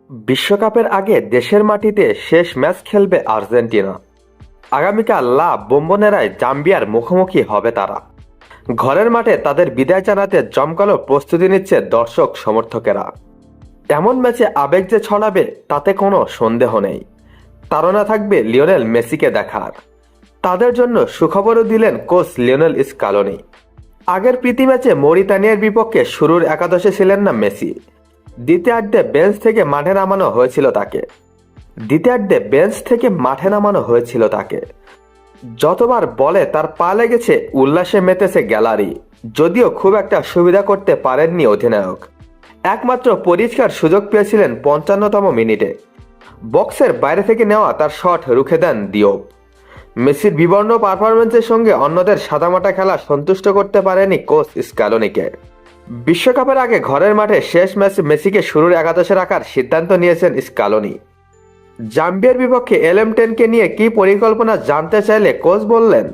বিশ্বকাপের আগে দেশের মাটিতে শেষ ম্যাচ খেলবে আর্জেন্টিনা। আগামীকাল লা বোম্বোনেরায় জাম্বিয়ার মুখোমুখি হবে তারা। ঘরের মাঠে তাদের বিদায় জানাতে জমকালো প্রস্তুতি নিচ্ছে দর্শক সমর্থকেরা। এমন ম্যাচে আবেগ যে ছড়াবে তাতে কোনো সন্দেহ নেই। তাড়না থাকবে লিওনেল মেসিকে দেখার। তাদের জন্য সুখবরও দিলেন কোচ লিওনেল স্কালোনি। আগের প্রীতি ম্যাচে মরিতানিয়ার বিপক্ষে শুরুর একাদশে ছিলেন না মেসি। দ্বিতীয়ার্ধে বেঞ্চ থেকে মাঠে নামানো হয়েছিল তাকে। যতবার বলে তার পা লেগেছে, উল্লাসে মেতেছে গ্যালারি। যদিও খুব একটা সুবিধা করতে পারেননি অধিনায়ক। একমাত্র পরিষ্কার সুযোগ পেয়েছিলেন ৫৫তম মিনিটে। বক্সের বাইরে থেকে নেওয়া তার শট রুখে দেন দিওপ। মেসির বিবর্ণ পারফরমেন্সের সঙ্গে অন্যদের সাদামাটা খেলা সন্তুষ্ট করতে পারেনি কোচ স্ক্যালোনিকে। বিশ্বকাপের আগে ঘরের মাঠে শেষ ম্যাচে মেসিকে শুরুর একাদশে রাখার সিদ্ধান্ত নিয়েছেন স্ক্যালোনি। জাম্বিয়ার বিপক্ষে এলএম10কে নিয়ে কি পরিকল্পনা জানতে চাইলে কোচ বললেন,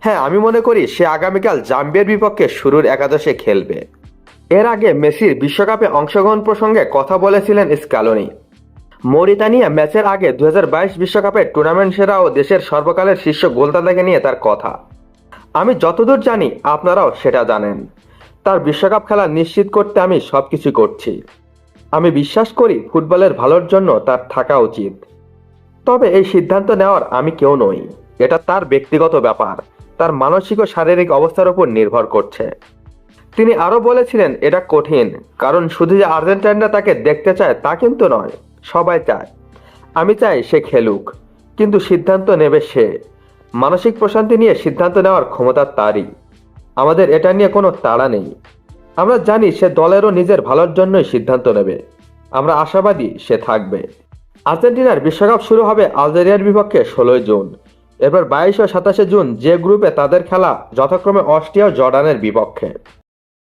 হ্যাঁ, আমি মনে করি সে আগামীকাল জাম্বিয়ার বিপক্ষে শুরুর একাদশে খেলবে। এর আগে মেসির বিশ্বকাপে অংশগ্রহণ প্রসঙ্গে কথা বলেছিলেন স্ক্যালোনি। মরিতানিয়া ম্যাচের আগে ২০২২ বিশ্বকাপের টুর্নামেন্ট সেরা ও দেশের সর্বকালের শীর্ষ গোলদাতাকে নিয়ে তার কথা। আমি যতদূর জানি আপনারাও সেটা জানেন। তার বিশ্বকাপ খেলা নিশ্চিত করতে আমি সবকিছু করছি। আমি বিশ্বাস করি ফুটবলের ভালোর জন্য তার থাকা উচিত। তবে এই সিদ্ধান্ত নেওয়ার আমি কেউ নই। এটা তার ব্যক্তিগত ব্যাপার, তার মানসিক ও শারীরিক অবস্থার উপর নির্ভর করছে। তিনি আরও বলেছিলেন, এটা কঠিন, কারণ শুধু যে আর্জেন্টাইনরা তাকে দেখতে চায় তা কিন্তু নয়, সবাই চায়। আমি চাই সে খেলুক, কিন্তু সিদ্ধান্ত নেবে সে। মানসিক প্রশান্তি নিয়ে সিদ্ধান্ত নেওয়ার ক্ষমতা তারই। আমাদের এটা নিয়ে কোনো তাড়া নেই। আমরা জানি সে দলেরও নিজের ভালোর জন্যই সিদ্ধান্ত নেবে। আমরা আশাবাদী সে থাকবে। আর্জেন্টিনার বিশ্বকাপ শুরু হবে আলজেরিয়ার বিপক্ষে ১৬ জুন। এরপর ২২ ও ২৭ জুন যে গ্রুপে তাদের খেলা যথাক্রমে অস্ট্রিয়া ও জর্ডানের বিপক্ষে।